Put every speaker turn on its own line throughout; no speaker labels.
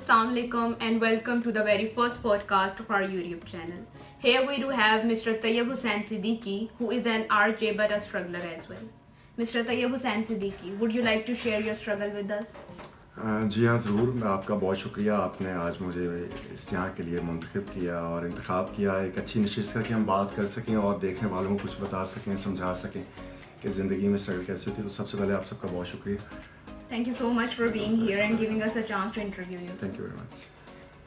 Assalamu alaikum and welcome to the very first podcast of our YouTube channel. Here we do have Mr. Tayyab Hussain Siddiqui, who is an RJ but a struggler as well. Mr. Tayyab Hussain Siddiqui, would you like to share your struggle with us?
जी हाँ ज़रूर। मैं आपका बहुत शुक्रिया, आपने आज मुझे इस यहाँ के लिए मुंतखब किया और इंतखाब किया एक अच्छी नशिस्त का कि हम बात कर सकें और देखने वालों को कुछ बता सकें, समझा सकें कि ज़िंदगी में स्ट्रगल कैसे होती है। तो सबसे पहले आप सबका बहुत शुक्रिया।
Thank you so much for being here and giving us a chance to interview you.
Thank you very much.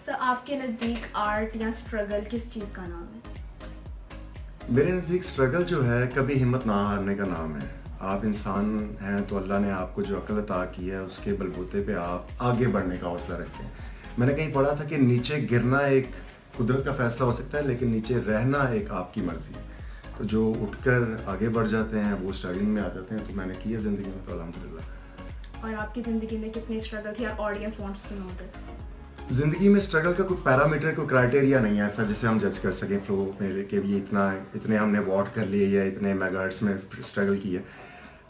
Sir, आपके नज़दीक आर्ट या स्ट्रगल किस चीज़ का नाम है?
मेरे नज़दीक स्ट्रगल जो है कभी हिम्मत ना हारने का नाम है। आप इंसान हैं तो अल्लाह ने आपको जो अक्ल अता की है उसके बलबूते पे आप आगे बढ़ने का हौसला रखें। मैंने कहीं पढ़ा था कि नीचे गिरना एक कुदरत का फैसला हो सकता है, लेकिन नीचे रहना एक आपकी मर्ज़ी है। तो जो उठकर आगे बढ़ जाते हैं वो स्ट्रगलिंग में आ जाते हैं। तो मैंने की है ज़िंदगी में, तो अल्हम्दुलिल्लाह।
और आपकी ज़िंदगी में कितनी स्ट्रगल थी? our audience wants to know this.
ज़िंदगी में स्ट्रगल का कोई पैरामीटर, कोई क्राइटेरिया नहीं है ऐसा जिसे हम जज कर सकें फ्लो में कि ये इतने हमने वॉट कर लिए या इतने मेगाहर्ट्ज़ में स्ट्रगल की है।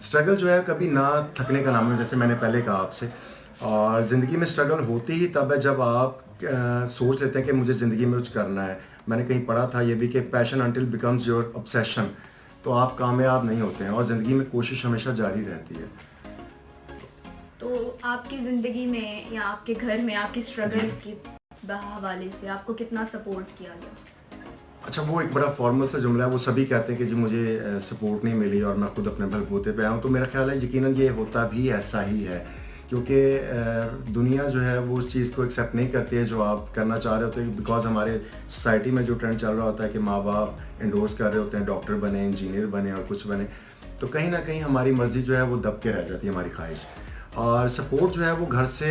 स्ट्रगल जो है कभी ना थकने का नाम है, जैसे मैंने पहले कहा आपसे। और ज़िंदगी में स्ट्रगल होती ही तब है जब आप सोच लेते हैं कि मुझे ज़िंदगी में कुछ करना है। मैंने कहीं पढ़ा था ये भी कि passion until becomes your obsession. तो आप कामयाब नहीं होते हैं और ज़िंदगी में कोशिश हमेशा जारी रहती है।
तो आपकी ज़िंदगी में या आपके घर में आपकी स्ट्रगल के हवाले से आपको कितना सपोर्ट किया गया?
अच्छा, वो एक बड़ा फॉर्मल सा जुमला है। वो सभी कहते हैं कि जी मुझे सपोर्ट नहीं मिली और मैं खुद अपने बलबूते पे आया हूँ। तो मेरा ख्याल है यकीनन ये होता भी ऐसा ही है, क्योंकि दुनिया जो है वो उस चीज़ को एक्सेप्ट नहीं करती है जो आप करना चाह रहे होते हैं। बिकॉज हमारे सोसाइटी में जो ट्रेंड चल रहा होता है कि माँ बाप इंडोर्स कर रहे होते हैं डॉक्टर बने, इंजीनियर बने और कुछ बने, तो कहीं ना कहीं हमारी मर्ज़ी जो है वो दब के रह जाती है, हमारी ख्वाहिश। और सपोर्ट जो है वो घर से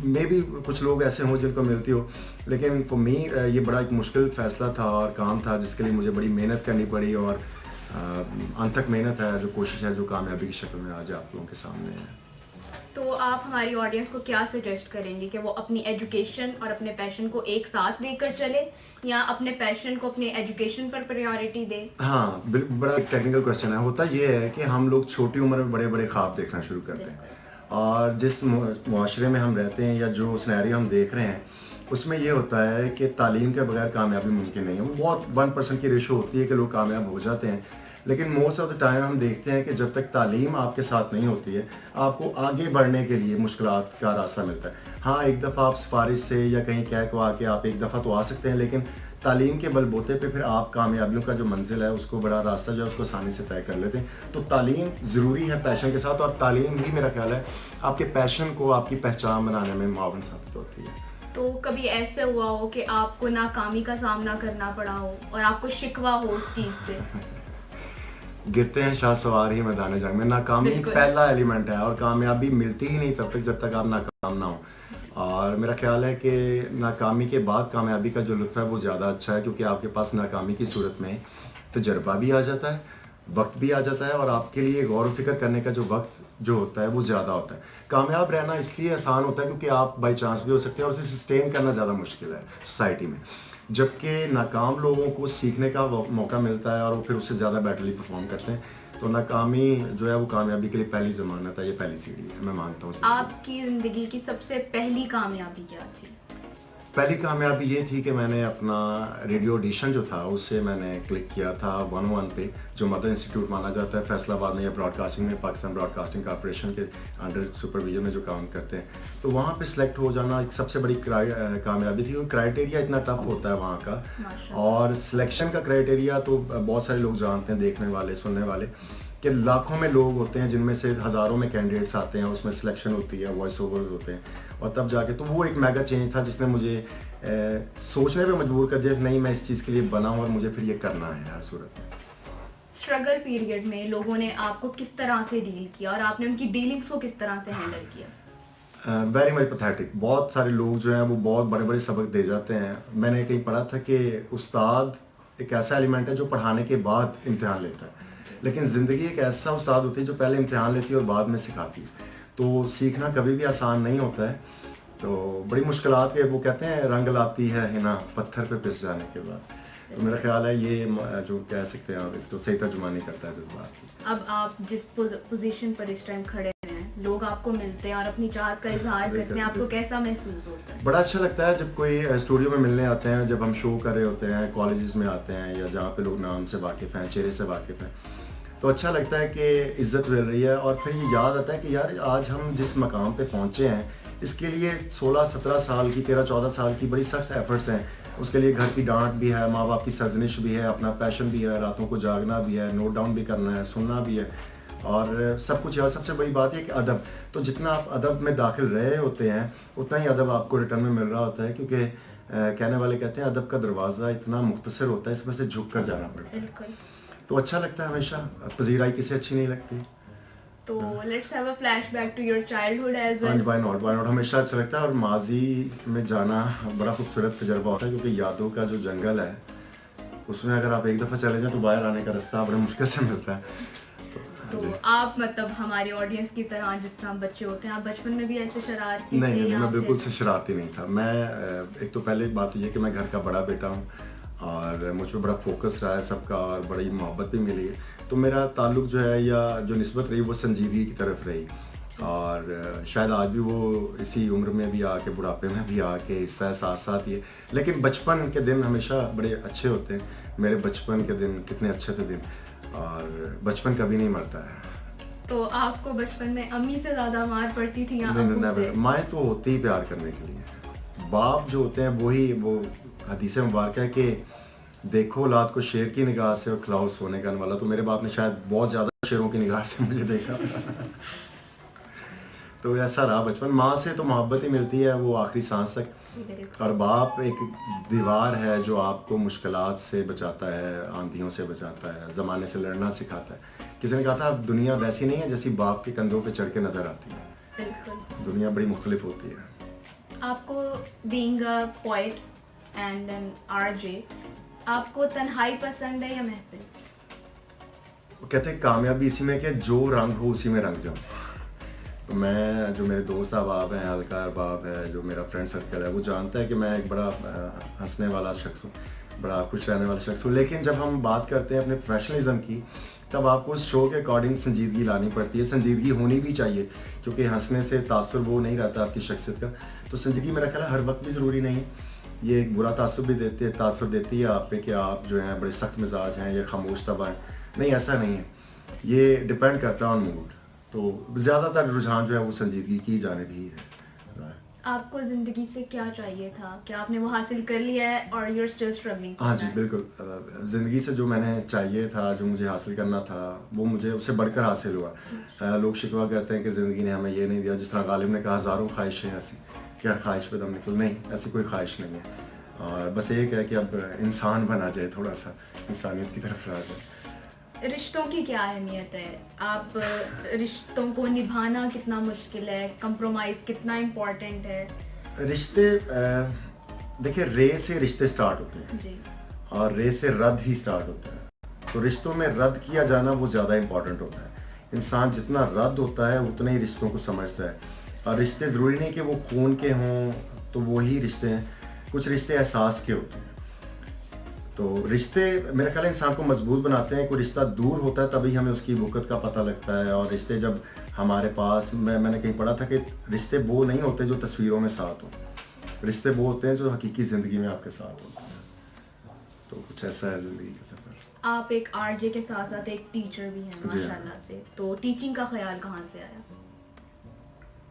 मे भी कुछ लोग ऐसे हों जिनको मिलती हो, लेकिन फॉर मी ये बड़ा एक मुश्किल फ़ैसला था और काम था जिसके लिए मुझे बड़ी मेहनत करनी पड़ी। और अनथक मेहनत है, जो कोशिश है, जो कामयाबी की शक्ल में आज आप लोगों के सामने है।
तो आप हमारी ऑडियंस को क्या सजेस्ट करेंगे कि वो अपनी एजुकेशन और अपने पैशन को एक साथ लेकर चले या अपने पैशन को अपने एजुकेशन पर प्रायोरिटी दे?
हाँ, बड़ा टेक्निकल क्वेश्चन है। होता ये है कि हम लोग छोटी उम्र में बड़े बड़े ख्वाब देखना शुरू करते हैं और जिस मुआशरे में हम रहते हैं या जो सिनेरियो हम देख रहे हैं उसमें ये होता है कि तालीम के बगैर कामयाबी मुमकिन नहीं है। वो बहुत 1% की रेशो होती है कि लोग कामयाब हो जाते हैं, लेकिन मोस्ट ऑफ द टाइम हम देखते हैं कि जब तक तालीम आपके साथ नहीं होती है आपको आगे बढ़ने के लिए मुश्किलात का रास्ता मिलता है। हाँ, एक दफ़ा आप सिफारिश से या कहीं कह कवा के आप एक दफ़ा तो आ सकते हैं, लेकिन तालीम के बलबूते पे फिर आप कामयाबियों का जो मंजिल है उसको बड़ा रास्ता जो है उसको आसानी से तय कर लेते हैं। तो तालीम ज़रूरी है पैशन के साथ, और तालीम ही मेरा ख्याल है आपके पैशन को आपकी पहचान बनाने में मुआवन साबित होती है।
तो कभी ऐसे हुआ हो कि आपको नाकामी का सामना करना पड़ा हो और आपको शिकवा हो उस चीज़ से?
गिरते हैं शाह सवार ही मैदान जंग में। नाकामी पहला एलिमेंट है और कामयाबी मिलती ही नहीं तब तक जब तक आप नाकाम ना हो। और मेरा ख्याल है कि नाकामी के बाद कामयाबी का जो लुत्फ़ है वो ज़्यादा अच्छा है, क्योंकि आपके पास नाकामी की सूरत में तजर्बा भी आ जाता है, वक्त भी आ जाता है और आपके लिए गौर व फिक्र करने का जो वक्त जो होता है वो ज़्यादा होता है। कामयाब रहना इसलिए आसान होता है क्योंकि आप बाई चांस भी हो सकते हैं और उसे सस्टेन करना ज़्यादा मुश्किल है सोसाइटी में, जबकि नाकाम लोगों को सीखने का मौका मिलता है और वो फिर उससे ज़्यादा बेटरली परफॉर्म करते हैं। तो नाकामी जो है वो कामयाबी के लिए पहली ज़मानत है, ये पहली सीढ़ी है, मैं मानता हूँ।
आपकी ज़िंदगी की सबसे पहली कामयाबी क्या थी?
पहली कामयाबी ये थी कि मैंने अपना रेडियो ऑडिशन जो था उससे मैंने क्लिक किया था 101 पे, जो मदर इंस्टीट्यूट माना जाता है फैसलाबाद में या ब्रॉडकास्टिंग में, पाकिस्तान ब्रॉडकास्टिंग कॉर्पोरेशन के अंडर सुपरविजन में जो काम करते हैं। तो वहाँ पे सिलेक्ट हो जाना एक सबसे बड़ी कामयाबी थी। क्राइटेरिया इतना टफ होता है वहाँ का, और सिलेक्शन का क्राइटेरिया तो बहुत सारे लोग जानते हैं, देखने वाले सुनने वाले, कि लाखों में लोग होते हैं जिनमें से हज़ारों में कैंडिडेट्स आते हैं, उसमें सिलेक्शन होती है, वॉइस ओवर्स होते हैं, और तब जाके तो वो एक मेगा चेंज था जिसने मुझे सोचने पे मजबूर कर दिया कि नहीं, मैं इस चीज़ के लिए बना हूँ और मुझे फिर ये करना है हर सूरत में।
स्ट्रगल पीरियड में लोगों ने आपको किस तरह से डील किया और आपने उनकी डीलिंग्स को किस तरह से हैंडल किया?
Very much pathetic. बहुत सारे लोग जो हैं वो बहुत बड़े बड़े सबक दे जाते हैं। मैंने कहीं पढ़ा था कि उस्ताद एक ऐसा एलिमेंट है जो पढ़ाने के बाद इम्तिहान लेता है, लेकिन ज़िंदगी एक ऐसा उस्ताद होती है जो पहले इम्तिहान लेती है और बाद में सिखाती है। तो सीखना कभी भी आसान नहीं होता है। तो बड़ी मुश्किलात के वो कहते हैं रंग लाती है ना पत्थर पे पिस जाने के बाद। तो मेरा ख्याल है ये जो कह सकते हैं आप इसको सही तर्जुमा नहीं करता है जज्बात की।
अब आप जिस पोजीशन पर इस टाइम खड़े हैं, लोग आपको मिलते हैं और अपनी चाहत का इजहार
बिल्कुल,
करते हैं, आपको
बिल्कुल।
कैसा महसूस होता है?
बड़ा अच्छा लगता है जब कोई स्टूडियो में मिलने आते हैं, जब हम शो कर रहे होते हैं, कॉलेजेस में आते हैं या जहाँ पे लोग नाम से वाकिफ़ हैं, चेहरे से वाकिफ़ हैं, तो अच्छा लगता है कि इज़्ज़त मिल रही है और फिर ये याद आता है कि यार आज हम जिस मकाम पे पहुँचे हैं, इसके लिए 16-17 साल की, 13-14 साल की बड़ी सख्त एफ़र्ट्स हैं। उसके लिए घर की डांट भी है, माँ बाप की सरजनिश भी है, अपना पैशन भी है, रातों को जागना भी है, नोट डाउन भी करना है, सुनना भी है और सब कुछ है। और सबसे बड़ी बात ये कि अदब, तो जितना आप अदब में दाखिल रहे होते हैं उतना ही अदब आपको रिटर्न में मिल रहा होता है, क्योंकि कहने वाले कहते हैं अदब का दरवाज़ा इतना मुख्तसर होता है, इसमें से झुक कर जाना पड़ता है।
बिल्कुल।
तो अच्छा लगता है हमेशा, पजीराई किसे अच्छी नहीं लगती।
तो let's have a flashback to your childhood age
हाँ
वेल।
जी, वाई नॉट, हमेशा अच्छा लगता है और माजी में जाना बड़ा खूबसूरत तजर्बा होता है, क्योंकि यादों का जो जंगल है उसमें अगर आप एक दफ़ा चले जाएं तो बाहर आने का रास्ता बड़े मुश्किल से मिलता है।
तो आप मतलब हमारे ऑडियंस की तरह जिस तरह बच्चे होते हैं, आप बचपन में भी ऐसे शरारती
नहीं
थे
नहीं,
या
मैं बिल्कुल
फिर?
से शरारती नहीं था। मैं एक तो पहले बात तो ये कि मैं घर का बड़ा बेटा हूँ और मुझ पर बड़ा फोकस रहा है सबका और बड़ी मोहब्बत भी मिली है। तो मेरा ताल्लुक जो है या जो निस्बत रही वो संजीदगी की तरफ रही और शायद आज भी वो इसी उम्र में भी आके, बुढ़ापे में भी आके हिस्सा है साथ साथ ही है। लेकिन बचपन के दिन हमेशा बड़े अच्छे होते हैं। मेरे बचपन के दिन कितने अच्छे थे दिन, और बचपन कभी नहीं मरता है।
तो आपको बचपन में अम्मी से ज्यादा मार पड़ती थी या
नहीं
अब्बू
नहीं,
से?
माएँ तो होती ही प्यार करने के लिए। बाप जो होते हैं वही, वो हदीस मुबारक है कि देखो औलाद को शेर की निगाह से और खिलाओ सोने का वाला। तो मेरे बाप ने शायद बहुत ज़्यादा शेरों की निगाह से मुझे देखा। तो ऐसा रहा बचपन। माँ से तो मोहब्बत ही मिलती है वो आखिरी सांस तक,
जी, बिल्कुल।
और बाप एक दीवार है जो आपको मुश्किलात से बचाता है, आंधियों से बचाता है, ज़माने से लड़ना सिखाता है। किसी ने कहा था दुनिया वैसी नहीं है जैसी बाप के कंधों पे चढ़ के नज़र आती है,
बिल्कुल।
दुनिया बड़ी मुख्तलिफ होती है।
आपको being a poet and an RJ, आपको तन्हाई पसंद है या महफिल?
वो कहते हैं कामयाबी इसी में कि जो रंग हो उसी में रंग जाओ। तो मैं, जो मेरे दोस्त अहबाब हैं, हल्का अहबाब है, जो मेरा फ्रेंड सर्कल है, वो जानता है कि मैं एक बड़ा हंसने वाला शख्स हूँ, बड़ा खुश रहने वाला शख्स हूँ। लेकिन जब हम बात करते हैं अपने प्रोफेशनलिज्म की, तब आपको उस शो के अकॉर्डिंग संजीदगी लानी पड़ती है। संजीदगी होनी भी चाहिए, क्योंकि हंसने से तासुर वो नहीं रहता आपकी शख्सियत का। तो संजीदगी मेरा ख्याल है हर वक्त भी ज़रूरी नहीं है। ये एक बुरा तासुर भी तासुर देती है आप पे कि आप जो हैं बड़े सख्त मिजाज हैं या खामोश तबा हैं। नहीं, ऐसा नहीं है, ये डिपेंड करता है ऑन मूड। तो ज़्यादातर रुझान जो है वो संजीदगी की जानिब ही है।
आपको जिंदगी से क्या चाहिए था? क्या आपने वो हासिल कर लिया है और यू आर स्टिल स्ट्रगलिंग?
हाँ जी, बिल्कुल। ज़िंदगी से जो मैंने चाहिए था, जो मुझे हासिल करना था, वो मुझे उससे बढ़कर हासिल हुआ। लोग शिकवा करते हैं कि ज़िंदगी ने हमें ये नहीं दिया। जिस तरह गालिब ने कहा, हज़ारों ख्वाहिशें ऐसी कि हर ख्वाहिश पे दम निकल। नहीं, ऐसी कोई ख्वाहिश नहीं है। और बस एक है कि अब इंसान बना जाए, थोड़ा सा इंसानियत की तरफ आ जाए।
रिश्तों की क्या अहमियत है? आप रिश्तों को निभाना कितना मुश्किल है? कंप्रोमाइज कितना इम्पोर्टेंट है?
रिश्ते देखिए, रे से रिश्ते स्टार्ट होते हैं
जी।
और रे से रद्द ही स्टार्ट होता है। तो रिश्तों में रद्द किया जाना वो ज़्यादा इंपॉर्टेंट होता है। इंसान जितना रद्द होता है उतने ही रिश्तों को समझता है। और रिश्ते ज़रूरी नहीं कि वो खून के हों तो वही रिश्ते हैं, कुछ रिश्ते एहसास के होते हैं। तो रिश्ते मेरे ख्याल है इंसान को मजबूत बनाते हैं। कोई रिश्ता दूर होता है तभी हमें उसकी वक़्त का पता लगता है, और रिश्ते जब हमारे पास, मैंने कहीं पढ़ा था कि रिश्ते वो नहीं होते जो तस्वीरों में साथ हों, रिश्ते वो होते हैं जो हकीकी ज़िंदगी में आपके साथ होते हैं। तो कुछ ऐसा है ज़िंदगी का सफ़र।
आप एक आरजे के साथ साथ एक टीचर भी हैं
जी हाँ।
माशाल्लाह से, तो टीचिंग का ख्याल कहाँ से आया?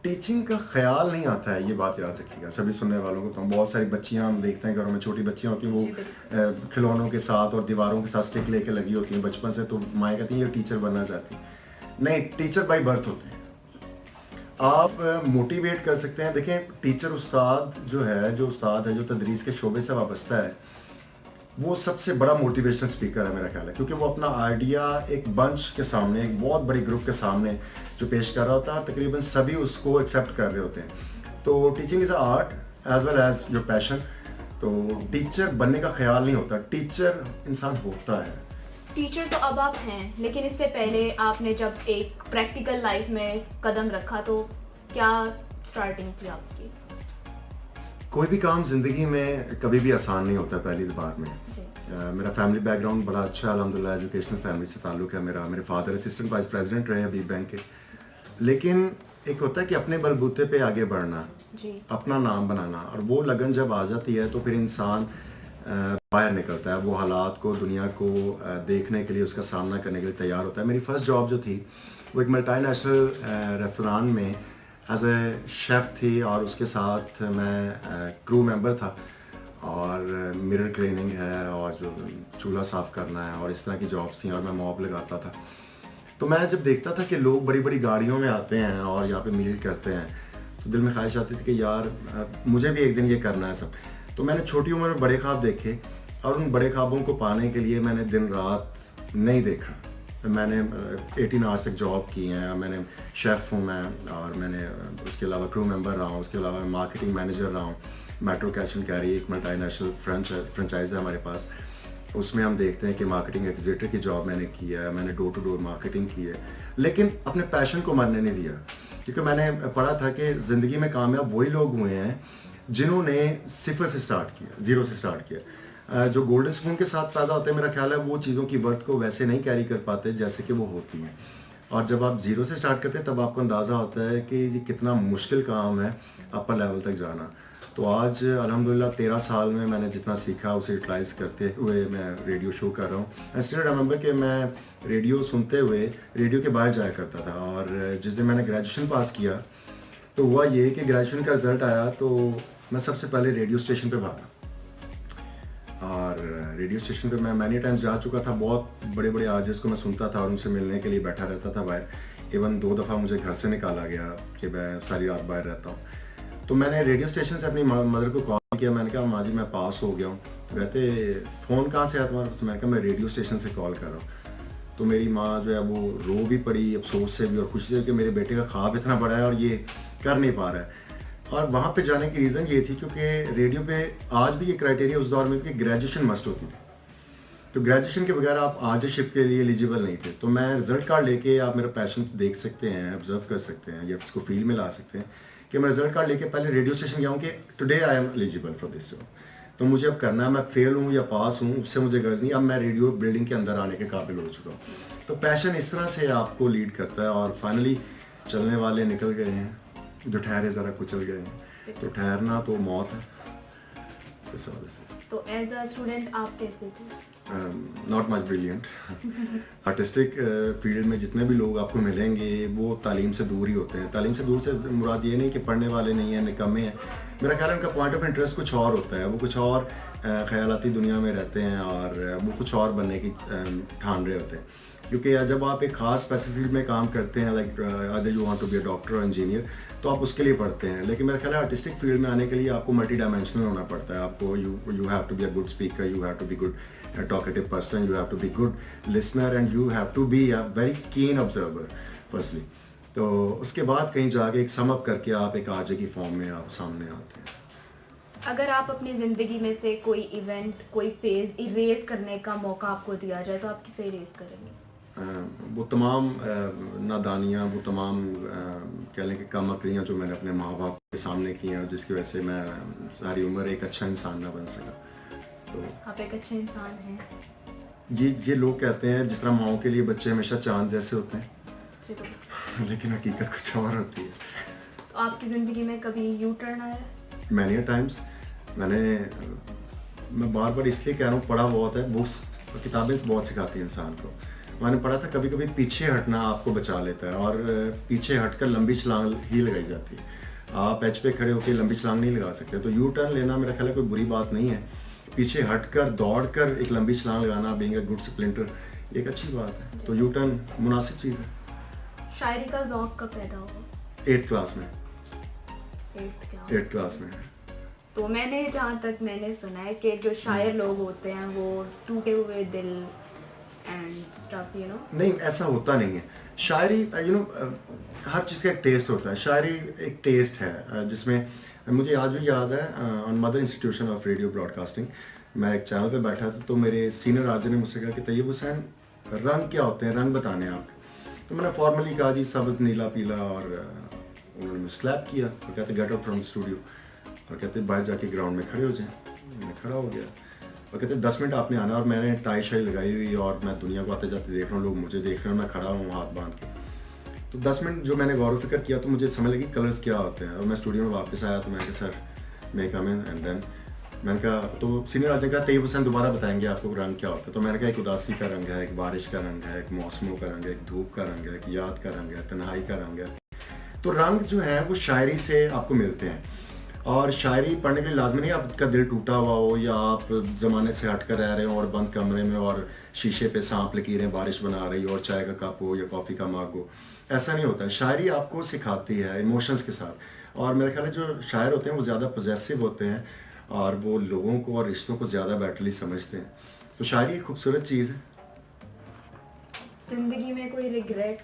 टीचिंग का ख्याल नहीं आता है, ये बात याद रखिएगा सभी सुनने वालों को। तो बहुत सारी बच्चियां हम देखते हैं घरों में, छोटी बच्चियां होती हैं,
जी,
वो खिलौनों के साथ और दीवारों के साथ स्टिक लेके लगी होती हैं बचपन से। तो माएँ कहती हैं ये टीचर बनना चाहती हैं। नहीं, टीचर बाई बर्थ होते हैं। आप मोटिवेट कर सकते हैं। देखें, टीचर उस्ताद जो उस्ताद है, जो तदरीस के शोबे से वाबस्ता है, वो सबसे बड़ा मोटिवेशनल स्पीकर है मेरा ख्याल है, क्योंकि वो अपना आइडिया एक बंच के सामने, एक बहुत बड़ी ग्रुप के सामने जो पेश कर रहा होता है, तकरीबन सभी उसको एक्सेप्ट कर रहे होते हैं। तो teaching is a art as well as your passion. तो टीचर बनने का ख्याल नहीं होता, टीचर इंसान होता है।
टीचर तो अब आप हैं, लेकिन इससे पहले आपने जब एक प्रैक्टिकल लाइफ में कदम रखा तो क्या स्टार्टिंग थी आपकी?
कोई भी काम ज़िंदगी में कभी भी आसान नहीं होता पहली बार में।
जी।
मेरा फैमिली बैकग्राउंड बड़ा अच्छा है अल्हम्दुलिल्लाह, एजुकेशनल फैमिली से ताल्लुक़ है मेरा। मेरे फादर असिस्टेंट वाइस प्रेसिडेंट रहे हबीब बैंक के। लेकिन एक होता है कि अपने बलबूते पे आगे बढ़ना,
जी।
अपना नाम बनाना, और वो लगन जब आ जाती है तो फिर इंसान बाहर निकलता है, वो हालात को, दुनिया को देखने के लिए, उसका सामना करने के लिए तैयार होता है। मेरी फर्स्ट जॉब जो थी वो एक मल्टीनेशनल रेस्टोरेंट में एज ए शेफ़ थी, और उसके साथ मैं क्रू मेंबर था, और मिरर क्लीनिंग है और जो चूल्हा साफ़ करना है और इस तरह की जॉब्स थी, और मैं मॉप लगाता था। तो मैं जब देखता था कि लोग बड़ी बड़ी गाड़ियों में आते हैं और यहाँ पे मील करते हैं, तो दिल में ख्वाहिश आती थी कि यार मुझे भी एक दिन ये करना है सब। तो मैंने छोटी उम्र में बड़े ख्वाब देखे, और उन बड़े ख्वाबों को पाने के लिए मैंने दिन रात नहीं देखा। मैंने 18 आवर्स तक जॉब की है, मैंने शेफ़ हूँ मैं, और मैंने उसके अलावा क्रू मेंबर रहा हूँ, उसके अलावा मार्केटिंग मैनेजर रहा हूँ। मेट्रो कैश एंड कैरी एक मल्टीनेशनल फ्रेंचाइज है हमारे पास, उसमें हम देखते हैं कि मार्केटिंग एग्जीक्यूटिव की जॉब मैंने की है, मैंने डोर टू डोर मार्केटिंग की है, लेकिन अपने पैशन को मरने नहीं दिया। क्योंकि मैंने पढ़ा था कि ज़िंदगी में कामयाब वही लोग हुए हैं जिन्होंने सिफर से स्टार्ट किया, ज़ीरो से स्टार्ट किया। जो गोल्डन स्पून के साथ पैदा होते हैं, मेरा ख्याल है वो चीज़ों की वर्थ को वैसे नहीं कैरी कर पाते जैसे कि वो होती हैं। और जब आप ज़ीरो से स्टार्ट करते हैं तब आपको अंदाज़ा होता है कि ये कितना मुश्किल काम है अपर लेवल तक जाना। तो आज अल्हम्दुलिल्लाह 13 साल में मैंने जितना सीखा उसे यूटिलाइज़ करते हुए मैं रेडियो शो कर रहा हूँ। आई स्टिल रिमेंबर कि मैं रेडियो सुनते हुए रेडियो के बाहर जाया करता था, और जिस दिन मैंने ग्रेजुएशन पास किया तो हुआ ये कि ग्रेजुएशन का रिज़ल्ट आया तो मैं सबसे पहले रेडियो स्टेशन पे भागा, और रेडियो स्टेशन पे मैं मैनी टाइम्स जा चुका था। बहुत बड़े बड़े आरजेस को मैं सुनता था और उनसे मिलने के लिए बैठा रहता था बाहर। इवन 2 दफ़ा मुझे घर से निकाला गया कि मैं सारी रात बाहर रहता हूँ। तो मैंने रेडियो स्टेशन से अपनी मदर को कॉल किया, मैंने कहा माँ जी मैं पास हो गया हूँ। तो कहते फ़ोन कहाँ से आया तुम्हारा? तो मैंने कहा मैं रेडियो स्टेशन से कॉल कर रहा हूँ। तो मेरी माँ जो है वो रो भी पड़ी, अफसोस से भी और खुशी से, कि मेरे बेटे का ख्वाब इतना बड़ा है और ये कर नहीं पा रहा है। और वहाँ पे जाने की रीज़न ये थी क्योंकि रेडियो पे आज भी ये क्राइटेरिया उस दौर में कि ग्रेजुएशन मस्ट होती थी। तो ग्रेजुएशन के बगैर आप आरजेशिप के लिए एलिजिबल नहीं थे। तो मैं रिजल्ट कार्ड लेके, आप मेरा पैशन देख सकते हैं, ऑब्जर्व कर सकते हैं या इसको फील में ला सकते हैं कि मैं रिजल्ट कार्ड लेके पहले रेडियो स्टेशन गया हूँ कि today I am eligible for this job. तो मुझे अब करना है, मैं फेल हूँ या पास हूँ उससे मुझे गर्ज नहीं, अब मैं रेडियो बिल्डिंग के अंदर आने के काबिल हो चुका हूँ। तो पैशन इस तरह से आपको लीड करता है, और फाइनली चलने वाले निकल गए हैं, जो ठहरे ज़रा कुचल गए हैं। तो ठहरना तो मौत है, इस वजह से।
तो एज अ स्टूडेंट आप कैसे थे?
Not much brilliant. Artistic field में जितने भी लोग आपको मिलेंगे वो तालीम से दूर ही होते हैं। तालीम से दूर से मुराद ये नहीं कि पढ़ने वाले नहीं हैं, निकम्मे हैं। मेरा ख्याल है उनका पॉइंट ऑफ इंटरेस्ट कुछ और होता है, वो कुछ और ख्यालाती दुनिया में रहते हैं, और वो कुछ और बनने की ठान रहे होते हैं। क्योंकि जब आप एक ख़ास स्पेसिफिक फील्ड में काम करते हैं, like other you want to be a doctor और इंजीनियर, तो आप उसके लिए पढ़ते हैं। लेकिन मेरा ख्याल है आर्टिस्टिक फील्ड में आने के लिए आपको मल्टी डायमेंशनल होना पड़ता है। आपको you have to be a good speaker, you have to be good talkative person, you have to be good listener, and you have to be a very keen observer firstly। तो उसके बाद कहीं जाके एक सम अप करके आप एक RJ की फॉर्म में आप सामने आते हैं।
अगर आप अपनी ज़िंदगी में से कोई इवेंट, कोई फेज इरेज करने का मौका आपको दिया जाए तो आप किसे इरेज करेंगे?
वो तमाम नादानियाँ, वो तमाम कह लें कि कम अक्लियाँ जो मैंने अपने माँ बाप के सामने की हैं, जिसकी वजह से मैं सारी उम्र एक अच्छा इंसान ना बन सका। तो
आप एक अच्छे इंसान हैं।
ये लोग कहते हैं जिस तरह माओ के लिए बच्चे हमेशा चांद जैसे होते हैं, लेकिन हकीकत कुछ और होती है।
तो आपकी ज़िंदगी में कभी यू टर्न आया?
Many times. मैं बार बार इसलिए कह रहा हूँ, पढ़ा बहुत है, बुक्स और किताबें बहुत सिखाती हैं इंसान को। मैंने पढ़ा था कभी कभी पीछे हटना आपको बचा लेता है, और पीछे हटकर लंबी छलांग ही लगाई जाती है। आप एच पे खड़े होकर लंबी छलांग नहीं लगा सकते। तो यू टर्न लेना मेरा ख्याल है कोई बुरी बात नहीं है। पीछे हटकर दौड़कर एक लंबी छलांग लगाना, बीइंग अ गुड स्प्रिंटर, एक अच्छी बात है। तो यू टर्न मुनासिब चीज़ है।
शायरी का ज़ौक़ कब पैदा हुआ?
8th क्लास में। 8th क्लास में।
तो मैंने, जहाँ तक मैंने सुना है कि जो शायर लोग होते हैं वो टूटे हुए दिल एंड स्टफ, यू नो।
नहीं, ऐसा होता नहीं है। शायरी हर चीज़ का एक टेस्ट होता है। शायरी एक टेस्ट है जिसमें मुझे आज भी याद है, on mother institution of radio broadcasting, मैं एक चैनल पे बैठा था, तो मेरे सीनियर आरजे ने मुझसे कहा कि तैयब हुसैन, रंग क्या होते हैं, रंग बताने आप। तो मैंने फॉर्मली कहा जी सब्ज़, नीला, पीला, और उन्होंने मुझे स्लैप किया और कहते get out from the studio, और कहते बाहर जाके ग्राउंड में खड़े हो जाएँ। मैं खड़ा हो गया और कहते 10 मिनट आपने आना, और मैंने टाई शाई लगाई हुई और मैं दुनिया को आते जाते देख रहा हूँ, लोग मुझे देख रहे हैं, मैं खड़ा हूँ हाथ बांध के। तो 10 मिनट जो मैंने गौर फिक्र किया तो मुझे समझ लगी कलर्स क्या होते हैं। और मैं स्टूडियो में वापस आया तो मैंने कहा sir may come in, and then मैंने कहा, तो सीनियर राजा का तैयब हुसैन दोबारा बताएंगे आपको रंग क्या होता है। तो मैंने कहा एक उदासी का रंग है, एक बारिश का रंग है, एक मौसमों का रंग है, एक धूप का रंग है, एक याद का रंग है, तन्हाई का रंग है। तो रंग जो है वो शायरी से आपको मिलते हैं, और शायरी पढ़ने के लिए लाजमी नहीं आपका दिल टूटा हुआ हो या आप ज़माने से हट कर रह रहे हो और बंद कमरे में और शीशे पे सांप लकीरें बारिश बना रही हो और चाय का कप हो या कॉफ़ी का मग हो, ऐसा नहीं होता है। शायरी आपको सिखाती है इमोशंस के साथ, और मेरे ख्याल है जो शायर होते हैं वो ज़्यादा पॉजेसिव होते हैं और वो लोगों को और रिश्तों को ज़्यादा बेटरली समझते हैं। तो शायरी एक खूबसूरत चीज़ है।
जिंदगी में कोई रिग्रेट?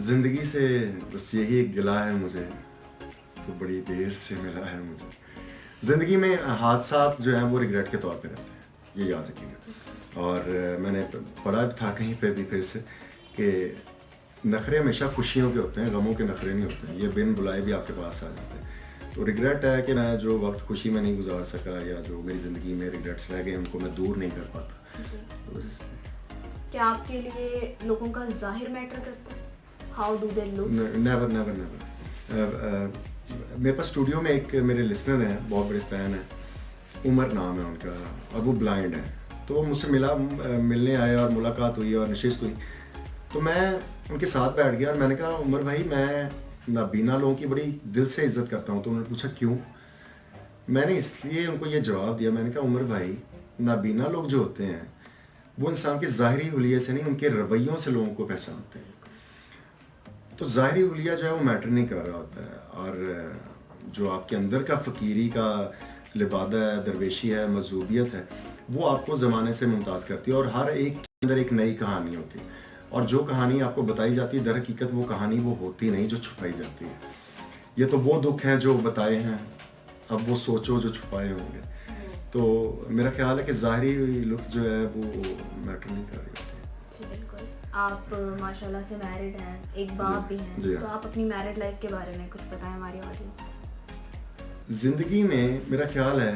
ज़िंदगी से बस यही एक गिला है मुझे, तो बड़ी देर से मिला है मुझे। ज़िंदगी में हादसात जो हैं वो रिग्रेट के तौर पे रहते हैं, ये याद रखिएगा। और मैंने पढ़ा था कहीं पे भी फिर से कि नखरे हमेशा खुशियों के होते हैं, गमों के नखरे नहीं होते हैं। ये बिन बुलाए भी आपके पास आ जाते हैं। तो रिग्रेट है कि मैं जो वक्त खुशी में नहीं गुजार सका या जो मेरी ज़िंदगी में रिग्रेट्स रह गए उनको मैं दूर नहीं कर पाता। तो बस इसलिए।
क्या आपके लिए लोगों का जाहिर मैटर करता है? How do they look?
Never never never. मेरे पास स्टूडियो में एक मेरे लिसनर हैं, बहुत बड़े फ़ैन हैं, उमर नाम है उनका, और वो ब्लाइंड है। तो वो मुझसे मिलने आए और मुलाकात हुई और नशिस्त हुई। तो मैं उनके साथ बैठ गया और मैंने कहा उमर भाई मैं नाबीना लोगों की बड़ी दिल से इज्जत करता हूँ। तो उन्होंने पूछा क्यों? मैंने इसलिए उनको ये जवाब दिया, मैंने कहा उमर भाई नाबीना लोग जो होते हैं वो इंसान के ज़ाहिरी हुलिये से नहीं, उनके रवैयों से लोगों को पहचानते हैं। तो ज़ाहिरी हुलिया जो है वो मैटर नहीं कर रहा होता है, और जो आपके अंदर का फ़कीरी का लिबादा है, दरवेशी है, मजहूबियत है, वो आपको ज़माने से मुमताज़ करती है। और हर एक के अंदर एक नई कहानी होती है, और जो कहानी आपको बताई जाती है दर हकीकत वो कहानी वो होती नहीं जो छुपाई जाती है। ये तो वो दुख हैं जो बताए हैं, अब वो सोचो जो छुपाए होंगे। तो मेरा ख्याल है कि ज़ाहिरी लुक जो है वो मैटर नहीं कर रही होती।
जी बिल्कुल। आप माशाल्लाह से मैरिड हैं, एक बाप भी हैं,
जी
तो आप अपनी मैरिड लाइफ के बारे में कुछ बताएं हमारी ऑडियंस को।
ज़िंदगी में मेरा ख्याल है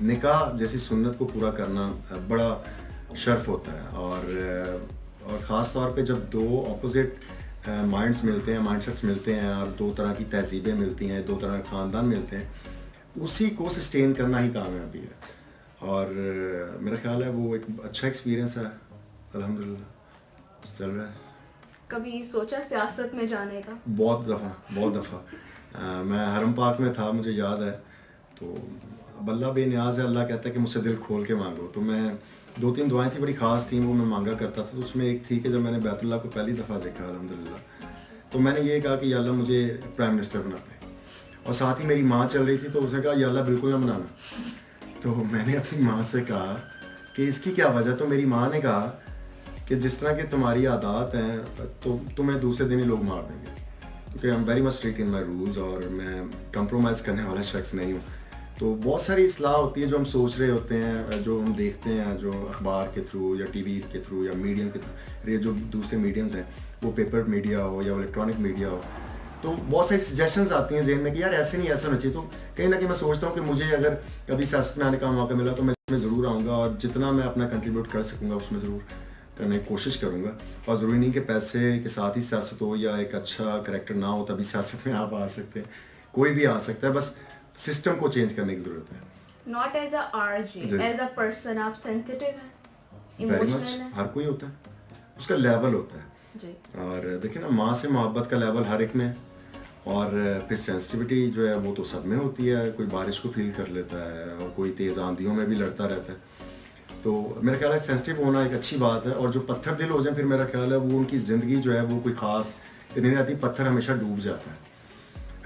निकाह जैसी सुन्नत को पूरा करना बड़ा शर्फ होता है, और ख़ास तौर पे जब दो ऑपोजिट माइंड्स मिलते हैं, माइंडसेट्स मिलते हैं, और दो तरह की तहजीबें मिलती हैं, दो तरह के ख़ानदान मिलते हैं, उसी को सस्टेन करना ही कामयाबी है। और मेरा ख्याल है वो एक अच्छा एक्सपीरियंस है, अल्हम्दुलिल्लाह चल रहा है।
कभी सोचा सियासत में जाने का?
बहुत दफ़ा मैं हरम पाक में था, मुझे याद है। तो अब अल्लाह बेनियाज है, अल्लाह कहता है कि मुझसे दिल खोल के मांगो। तो मैं 2-3 दुआएं थी बड़ी ख़ास थी, वो मैं मांगा करता था। तो उसमें एक थी कि जब मैंने बैतुल्लाह को पहली दफ़ा देखा अल्हम्दुलिल्लाह, तो मैंने ये कहा कि या अल्लाह मुझे प्राइम मिनिस्टर बना दे। और साथ ही मेरी माँ चल रही थी, तो उसने कहा या अल्लाह बिल्कुल ना बनाना। तो मैंने अपनी माँ से कहा कि इसकी क्या वजह? तो मेरी माँ ने कहा कि जिस तरह के तुम्हारी आदत हैं तो तुम्हें दूसरे दिन ही लोग मार देंगे, क्योंकि I am very much strict in my rules और मैं कंप्रोमाइज़ करने वाला शख्स नहीं हूँ। तो बहुत सारी इस्लाह होती है जो हम सोच रहे होते हैं, जो हम देखते हैं, जो अखबार के थ्रू या टीवी के थ्रू या मीडियम के थ्रू, ये जो दूसरे मीडियम्स हैं, वो पेपर मीडिया हो या इलेक्ट्रॉनिक मीडिया हो, तो बहुत सारी सजेशंस आती हैं जहन में कि यार ऐसे नहीं, ऐसा होना चाहिए। तो कहीं ना कहीं मैं सोचता हूँ कि मुझे अगर कभी सियासत में आने का मौका मिला तो मैं इसमें ज़रूर आऊँगा, और जितना मैं अपना कंट्रीब्यूट कर सकूँगा उसमें ज़रूर करने की कोशिश करूँगा। और ज़रूरी नहीं कि पैसे के साथ ही सियासत हो या एक अच्छा करैक्टर ना हो तभी सियासत में आप आ सकते हैं, कोई भी आ सकता है, बस सिस्टम को चेंज करने की ज़रूरत है।
Not as a RJ, as a person आप सेंसिटिव हैं,
वेरी मच,
इमोशनल हैं?
हर कोई होता है, उसका लेवल होता है।
जी।
और देखिए ना, माँ से मोहब्बत का लेवल हर एक में है, और फिर सेंसिटिविटी जो है वो तो सब में होती है। कोई बारिश को फील कर लेता है और कोई तेज़ आंधियों में भी लड़ता रहता है। तो मेरा ख्याल है सेंसिटिव होना एक अच्छी बात है। और जो पत्थर दिल हो जाए फिर मेरा ख्याल है वो उनकी ज़िंदगी जो है वो कोई ख़ास नहीं रहती। पत्थर हमेशा डूब जाता है।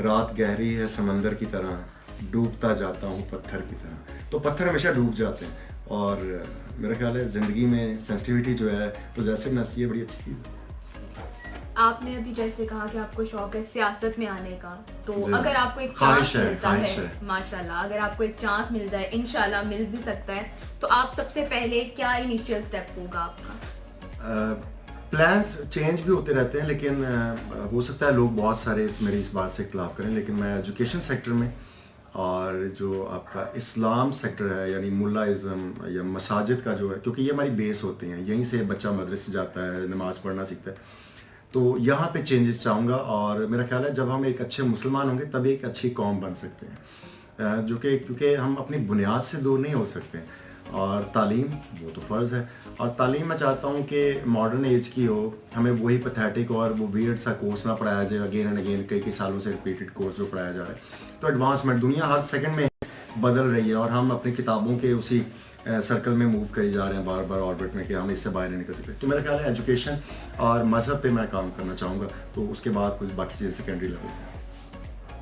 रात गहरी है समंदर की तरह, डूबता जाता हूँ पत्थर की तरह। तो पत्थर हमेशा डूब जाते हैं। और मेरा ख्याल है ज़िंदगी में सेंसिटिविटी जो है, पॉजेसिवनेस, ये बड़ी अच्छी चीज़ है।
आपने अभी जैसे कहा कि आपको शौक है सियासत में आने का, तो
जी।
अगर आपको एक
ख्वाहिश
चांस
है,
मिलता
ख्वाहिश
है,
है।
माशाल्लाह, अगर आपको एक चांस मिल जाए, इंशाल्लाह मिल भी सकता है, तो आप सबसे पहले क्या इनिशियल स्टेप होगा आपका?
प्लान्स चेंज भी होते रहते हैं, लेकिन हो सकता है लोग बहुत सारे मेरी इस बात से इख्तलाफ करें, लेकिन मैं एजुकेशन सेक्टर में और जो आपका इस्लाम सेक्टर है यानी मुल्लाइज़म या मसाजिद का जो है, क्योंकि ये हमारी बेस होती हैं, यहीं से बच्चा मदरसे जाता है, नमाज़ पढ़ना सीखता है, तो यहाँ पे चेंजेस चाहूँगा। और मेरा ख्याल है जब हम एक अच्छे मुसलमान होंगे तभी एक अच्छी कौम बन सकते हैं, जो कि क्योंकि हम अपनी बुनियाद से दूर नहीं हो सकते। और तालीम वो तो फ़र्ज़ है, और तालीम मैं चाहता हूँ कि मॉडर्न एज की हो, हमें वही पैथेटिक और वो वियर्ड सा कोर्स ना पढ़ाया जाए अगेन एंड अगेन, कई कई सालों से रिपीटेड कोर्स जो पढ़ाया जा रहा है। तो एडवांसमेंट, दुनिया हर सेकंड में बदल रही है और हम अपनी किताबों के उसी सर्कल में मूव करी जा रहे हैं, बार बार ऑर्बिट में, कि हम इससे बाहर नहीं निकल सकते। तो मेरा ख्याल है एजुकेशन और मज़हब पे मैं काम करना चाहूँगा, तो उसके बाद कुछ बाकी चीज़ें सेकेंडरी लेवल।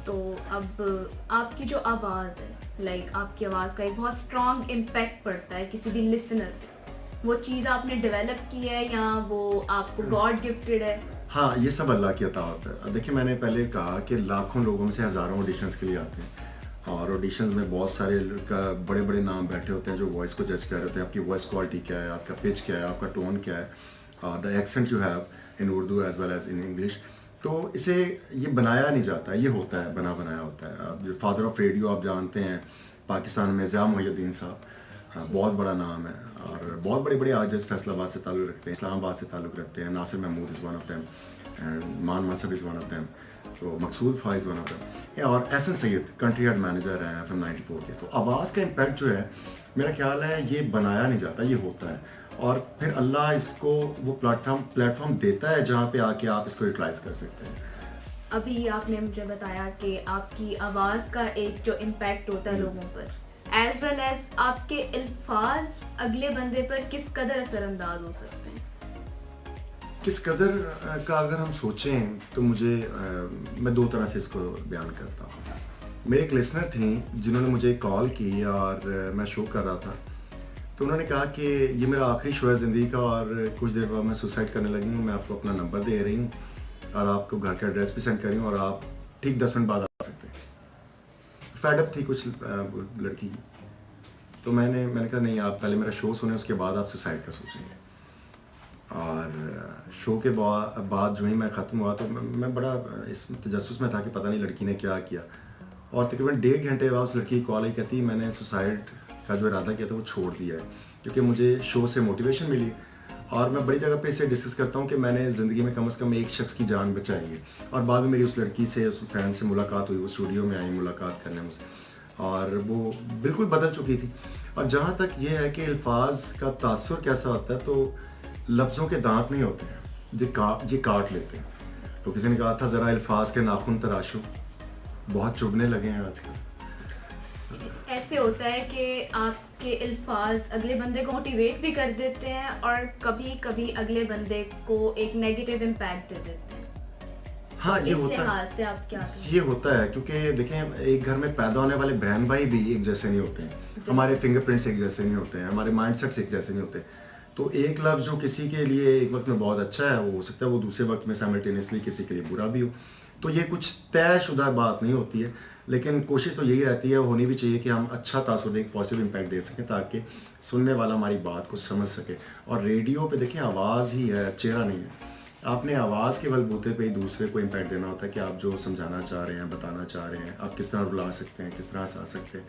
तो अब आपकी जो आवाज़ है, लाइक आपकी आवाज़ का एक बहुत स्ट्रॉन्ग इम्पैक्ट पड़ता है किसी भी लिसनर पे, वो चीज़ आपने डेवलप की है या वो आपको गॉड गिफ्टेड है?
हाँ, ये सब अल्लाह की अता होता है। अब देखिए, मैंने पहले कहा कि लाखों लोगों में से हज़ारों ऑडिशंस के लिए आते हैं, और ऑडिशंस में बहुत सारे बड़े बड़े नाम बैठे होते हैं जो वॉइस को जज कर रहे होते हैं, आपकी वॉइस क्वालिटी क्या है, आपका पिच क्या है, आपका टोन क्या है, the accent you have in Urdu as well as in English. तो इसे ये बनाया नहीं जाता, ये होता है, बना बनाया होता है। अब जो फादर ऑफ रेडियो आप जानते हैं पाकिस्तान में, ज़िया मोहिउद्दीन साहब, बहुत बड़ा नाम है, और बहुत बड़े बड़े आर्टिस्ट फैसलाबाद से ताल्लुक़ रखते हैं, इस्लामाबाद से ताल्लुक़ रखते हैं। Nasir Mahmood is one of them, and मान मसब इज़ वन ऑफ देम, तो मकसूद फ़ा इज़ वन ऑफ देम, और Ahsan Syed country head manager हैं FM 94 के। तो आवाज़ का इम्पैक्ट जो है, मेरा ख्याल है ये बनाया नहीं जाता, ये होता है, और फिर अल्लाह इसको वो प्लेटफॉर्म देता है जहाँ पे आके आप इसको यूटिलाइज़ कर सकते हैं।
अभी आपने मुझे बताया कि आपकी आवाज़ का एक जो इम्पैक्ट होता है लोगों पर, एज वेल एज आपके अल्फाज अगले बंदे पर किस कदर असरअंदाज हो सकते हैं?
किस कदर का अगर हम सोचें तो मुझे मैं दो तरह से इसको बयान करता हूँ। मेरे एक लिसनर थी जिन्होंने मुझे कॉल की, और मैं शो कर रहा था, तो उन्होंने कहा कि ये मेरा आखिरी शो है ज़िंदगी का, और कुछ देर बाद मैं सुसाइड करने लगी हूँ, मैं आपको अपना नंबर दे रही हूँ और आपको घर का एड्रेस भी सेंड कर रही हूँ, और आप ठीक 10 मिनट बाद आ सकते हैं। फेडअप थी कुछ लड़की की, तो मैंने कहा नहीं, आप पहले मेरा शो सुने, उसके बाद आप सुसाइड का सोचेंगे। और शो के बाद जो ही मैं ख़त्म हुआ, तो मैं बड़ा इस तजस्सुस में था कि पता नहीं लड़की ने क्या किया, और तकरीबन 1.5 घंटे बाद उस लड़की की कॉल आई, कहती मैंने सुसाइड का जो इरादा किया था वो छोड़ दिया है, क्योंकि मुझे शो से मोटिवेशन मिली। और मैं बड़ी जगह पे इसे डिस्कस करता हूँ कि मैंने ज़िंदगी में कम से कम एक शख्स की जान बचाई है। और बाद में मेरी उस लड़की से, उस फ़ैन से मुलाकात हुई, वो स्टूडियो में आई मुलाकात करने मुझसे, और वो बिल्कुल बदल चुकी थी। और जहाँ तक ये है कि अल्फाज का तासुर कैसा होता है, तो लफ्ज़ों के दांत नहीं होते हैं, ये काट लेते हैं। तो किसी ने कहा था ज़रा अल्फाज के नाखून तराशो, बहुत चुभने लगे हैं आजकल।
ऐसे होता है कि आपके अल्फाज अगले बंदे को मोटिवेट भी कर देते हैं और कभी कभी अगले बंदे को एक नेगेटिव इम्पैक्ट दे देते हैं।
हाँ, ये
इस
होता
लिहाज
है,
से आप क्या कहें?
ये होता है, क्योंकि देखें, एक घर में पैदा होने वाले बहन भाई भी एक जैसे नहीं होते हैं, हमारे फिंगरप्रिंट्स एक जैसे नहीं होते हैं, हमारे माइंडसेट्स एक जैसे नहीं होते। तो एक लफ्ज़ जो किसी के लिए एक वक्त में बहुत अच्छा है, वो हो सकता है वो दूसरे वक्त में साइमल्टेनियसली किसी के लिए बुरा भी हो। तो ये कुछ तयशुदा बात नहीं होती है, लेकिन कोशिश तो यही रहती है, होनी भी चाहिए, कि हम अच्छा तासुर दें, पॉजिटिव इम्पैक्ट दे सकें, ताकि सुनने वाला हमारी बात को समझ सके। और रेडियो पे देखें, आवाज़ ही है, चेहरा नहीं है। आपने आवाज़ के बलबूते पे ही दूसरे को इम्पैक्ट देना होता है, कि आप जो समझाना चाह रहे हैं, बताना चाह रहे हैं, आप किस तरह बुला सकते हैं, किस तरह से आ सकते हैं।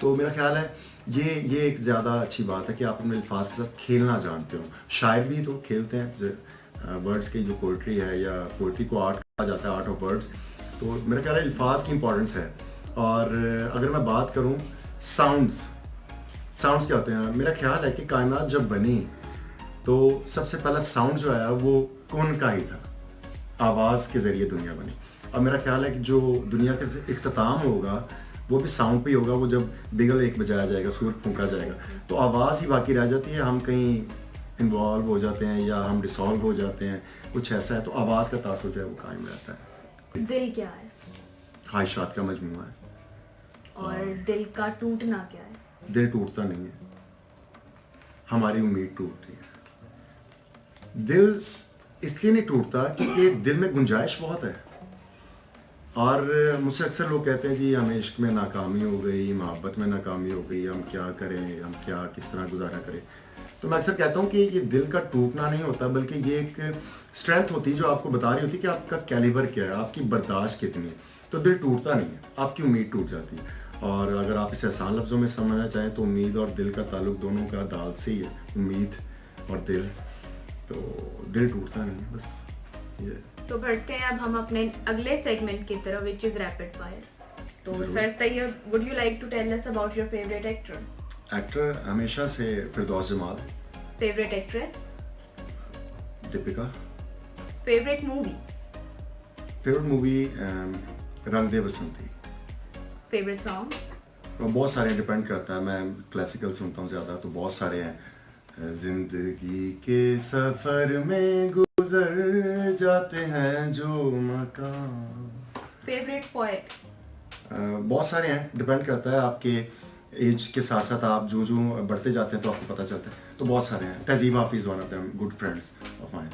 तो मेरा ख्याल है ये एक ज़्यादा अच्छी बात है कि आप अपने अल्फाज के साथ खेलना जानते हो। शायर भी तो खेलते हैं, वर्ड्स की जो पोइट्री है, या पोइट्री को आर्ट कहा जाता है, आर्ट ऑफ वर्ड्स। तो मेरा ख्याल है अल्फाज की इंपॉर्टेंस है। और अगर मैं बात करूं साउंड्स क्या होते हैं, मेरा ख्याल है कि कायनात जब बनी तो सबसे पहला साउंड जो आया वो कौन का ही था, आवाज़ के ज़रिए दुनिया बनी। और मेरा ख्याल है कि जो दुनिया का इख्तिताम होगा वो भी साउंड पे ही होगा, वो जब बिगल एक बजाया जाएगा, सूर फूंका जाएगा, तो आवाज़ ही बाकी रह जाती है। हम कहीं इन्वॉल्व हो जाते हैं या हम डिसॉल्व हो जाते हैं, कुछ ऐसा है। तो आवाज़ का तासुर जो है वो कायम रहता है।
दिल क्या है
ख्वाहिशात का मजमूआ है।
और दिल का टूटना क्या है?
दिल टूटता नहीं है, हमारी उम्मीद टूटती है। दिल इसलिए नहीं टूटता क्योंकि दिल में गुंजाइश बहुत है। और मुझसे अक्सर लोग कहते हैं जी हमें इश्क में नाकामी हो गई, मोहब्बत में नाकामी हो गई, हम क्या करें, हम क्या किस तरह गुजारा करें। तो मैं अक्सर कहता हूँ कि ये दिल का टूटना नहीं होता, बल्कि ये एक स्ट्रेंथ होती है जो आपको बता रही होती है कि आपका कैलिबर क्या है, आपकी बर्दाश्त कितनी है। तो दिल टूटता नहीं है, आपकी उम्मीद टूट जाती है। और अगर आप इसे आसान लफ्ज़ों में समझना चाहें तो उम्मीद और दिल का ताल्लुक दोनों का दाल से ही है, उम्मीद और दिल। तो दिल टूटता नहीं है, बस ये।
तो बढ़ते हैं अब हम अपने अगले सेगमेंट की तरफ, विच इज रैपिड फायर। तो
जरूर।
Sir Tayyab, would you like to tell us about your favourite actor?
Actor हमेशा से Firdous Jamal,
favourite actress?
Deepika.
Favourite movie?
Favourite movie Rang De बसंती।
Favourite song?
और बहुत सारे डिपेंड करता है, मैं क्लासिकल सुनता हूँ ज़्यादा, तो बहुत सारे हैं। जिंदगी के सफ़र में गुजर जाते हैं जो मकाम।
Favourite poet?
बहुत सारे हैं, डिपेंड करता है आपके एज के साथ साथ आप जो जो बढ़ते जाते हैं तो आपको पता चलता है। तो बहुत सारे हैं। Tehzeeb Hafiz one of them, good friends of mine.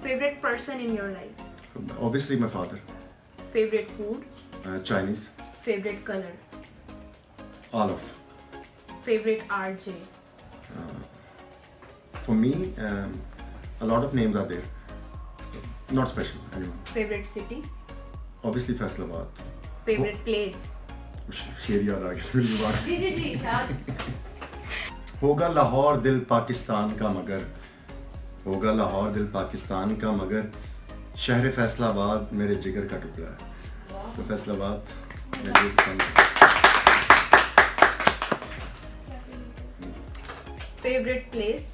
Favourite person in your life?
Obviously my father.
Favourite food?
Chinese.
Favourite colour?
All of.
Favourite RJ?
For me a lot of names are there, not special anyone.
Favourite city?
Obviously Faisalabad.
Favourite place?
शेर याद आ गया मेरी जुबान।
जी जी जी शाद।
होगा लाहौर दिल पाकिस्तान का मगर, होगा लाहौर दिल पाकिस्तान का मगर, शहर फैसलाबाद मेरे जिगर का टुकड़ा है। तो फैसलाबाद मेरे पसंद है।
Favourite place?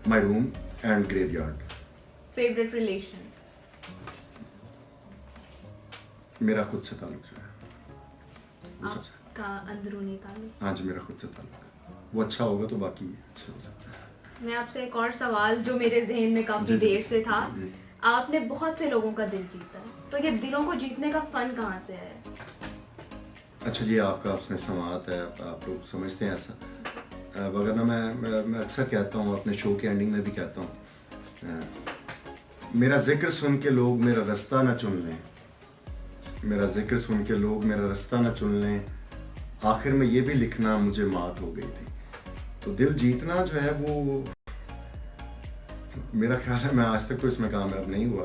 My room and graveyard.
Favourite relation?
मेरा खुद से ताल्लुक जो है वो सबसे।
आपका अंदरूनी ताल्लुक?
हाँ जी, मेरा खुद से ताल्लुक। वो अच्छा होगा तो बाकी अच्छे हो सकता है।
मैं आपसे एक और सवाल जो मेरे जहन में काफी
जी, जी,
देर से था।
जी।
आपने बहुत से लोगों का दिल जीता है, तो ये दिलों को जीतने का फन कहाँ से है?
अच्छा, ये आपका उसने समात है, आप लोग समझते हैं ऐसा। वगरना मैं अक्सर कहता हूँ, अपने शो के एंडिंग में भी कहता हूँ, मेरा जिक्र सुन के लोग मेरा रास्ता न चुन लें, मेरा जिक्र सुन के लोग मेरा रास्ता न चुन लें, आखिर में ये भी लिखना मुझे मात हो गई थी। तो दिल जीतना जो है वो, मेरा ख्याल है मैं आज तक तो इसमें कामयाब नहीं हुआ,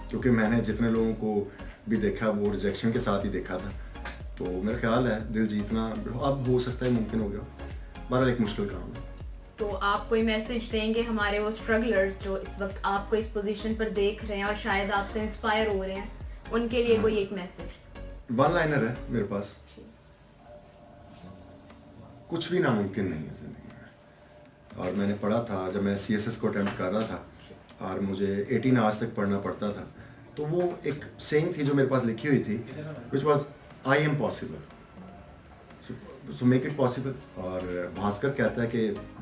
क्योंकि मैंने जितने लोगों को भी देखा वो रिजेक्शन के साथ ही देखा था। तो मेरा ख्याल है दिल जीतना अब हो सकता है मुमकिन हो गया, बहरहाल एक मुश्किल काम है।
तो आप कोई मैसेज देंगे हमारे वो स्ट्रगलर जो इस वक्त आपको इस पोजीशन पर देख रहे हैं और शायद आपसे इंस्पायर हो रहे हैं, उनके लिए कोई एक मैसेज?
वन लाइनर है मेरे पास, कुछ भी नामुमकिन नहीं है जिंदगी में। और मैंने पढ़ा था जब मैं CSS को अटेम्प्ट कर रहा था और मुझे 18 आवर्स तक पढ़ना पड़ता था, तो वो एक सेइंग थी जो मेरे पास लिखी हुई थी, which was I am possible, so make it possible. और भास्कर कहता है कि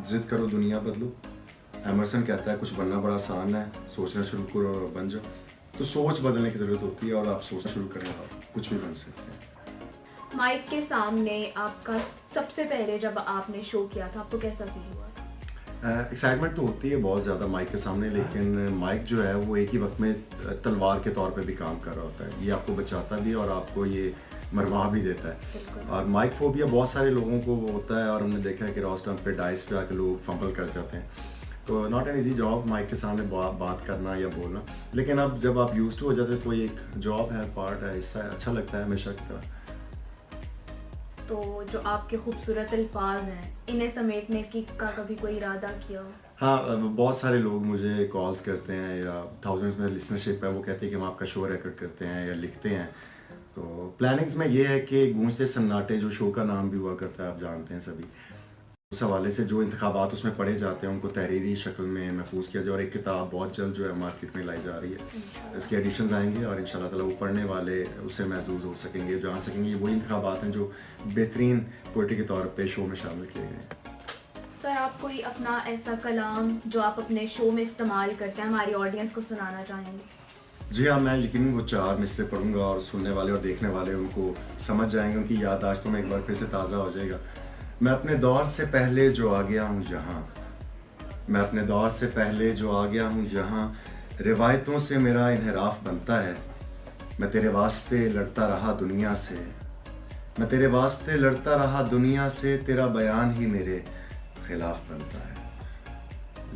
जिद करो दुनिया बदलो, एमरसन कहता है कुछ बनना बड़ा आसान है, सोचना शुरू करो और बन जाओ। तो सोच बदलने की ज़रूरत होती है और आप सोचना शुरू करें और कुछ भी बन सकते हैं।
माइक के सामने आपका सबसे पहले जब आपने शो किया था, आपको कैसा फील हुआ?
एक्साइटमेंट तो होती है बहुत ज़्यादा माइक के सामने, लेकिन माइक जो है वो एक ही वक्त में तलवार के तौर पे भी काम कर रहा होता है। ये आपको बचाता भी है और आपको ये मरवा भी देता है। और माइक फोबिया बहुत सारे लोगों को होता है और हमने देखा है कि रोस्टम पे डाइस पे आके लोग फंबल कर जाते हैं। तो not an easy job mike के सामने बात करना या बोलना, लेकिन अब जब आप यूज्ड टू हो जाते हैं तो ये एक जॉब है, पार्ट है, हिस्सा है, अच्छा लगता है हमेशा की तरह।
तो जो आपके खूबसूरत अल्फाज हैं, इन्हें समेटने की का कभी कोई इरादा किया हो?
हाँ, बहुत सारे लोग मुझे कॉल्स करते हैं या थाउजेंड्स में लिसनरशिप है, वो कहते हैं कि हम आपका शो रिकॉर्ड करते हैं या लिखते हैं। तो प्लानिंग्स में ये है कि गूंजते सन्नाटे जो शो का नाम भी हुआ करता है, आप जानते हैं सभी, उस हवाले से जो इंतखाबात उसमें पढ़े जाते हैं उनको तहरीरी शक्ल में महफूज किया जाए। और एक किताब बहुत जल्द जो है मार्केट में लाई जा रही है, इसके एडिशंस आएंगे और इंशाल्लाह ताला वो पढ़ने वाले उससे महसूस हो सकेंगे, जान सकेंगे वही इंतखाबात हैं जो बेहतरीन पोइट्री के तौर पे शो में शामिल किए गए हैं।
सर, आप कोई अपना ऐसा कलाम जो आप अपने शो में इस्तेमाल करते हैं हमारी ऑडियंस को सुनाना चाहेंगे?
जी हाँ, मैं यकीन वो 4 मिसरे पढ़ूंगा और सुनने वाले और देखने वाले उनको समझ जाएंगे, उनकी याददाश्त में एक बार फिर से ताज़ा हो जाएगा। मैं अपने दौर से पहले जो आ गया हूँ जहाँ, मैं अपने दौर से पहले जो आ गया हूँ जहाँ, रिवायतों से मेरा इन्हिराफ बनता है। मैं तेरे वास्ते लड़ता रहा दुनिया से, मैं तेरे वास्ते लड़ता रहा दुनिया से, तेरा बयान ही मेरे खिलाफ बनता है।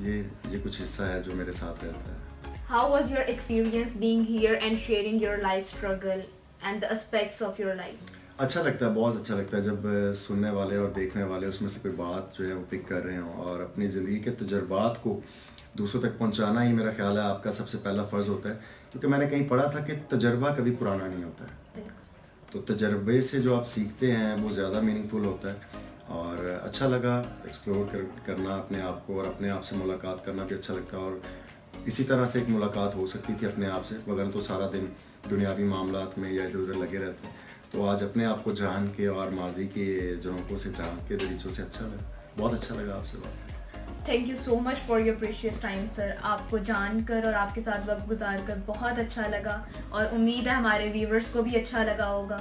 ये कुछ हिस्सा है जो मेरे साथ रहता है।
How was your experience being here and sharing your life struggle and the aspects of your life?
अच्छा लगता है, बहुत अच्छा लगता है जब सुनने वाले और देखने वाले उसमें से कोई बात जो है वो पिक कर रहे हों, और अपनी ज़िंदगी के तजुर्बात को दूसरों तक पहुंचाना ही मेरा ख्याल है आपका सबसे पहला फ़र्ज़ होता है, क्योंकि मैंने कहीं पढ़ा था कि तजर्बा कभी पुराना नहीं होता है। तो तजर्बे से जो आप सीखते हैं वो ज़्यादा मीनिंगफुल होता है। और अच्छा लगा एक्सप्लोर करना अपने आप को, और अपने आप से मुलाकात करना भी अच्छा लगता है। और इसी तरह से एक मुलाकात हो सकती थी अपने आप से, वगैरह तो सारा दिन दुनियावी मामलात में या इधर उधर लगे रहते हैं। तो आज अपने आप को जान के और माजी के झोंकों से जान के दरीचों से अच्छा लगा, बहुत अच्छा लगा आपसे बात करके।
Thank you so much for your precious time sir. आपको जानकर और आपके साथ वक्त गुजार कर बहुत अच्छा लगा, और उम्मीद है हमारे व्यूवर्स को भी अच्छा लगा होगा।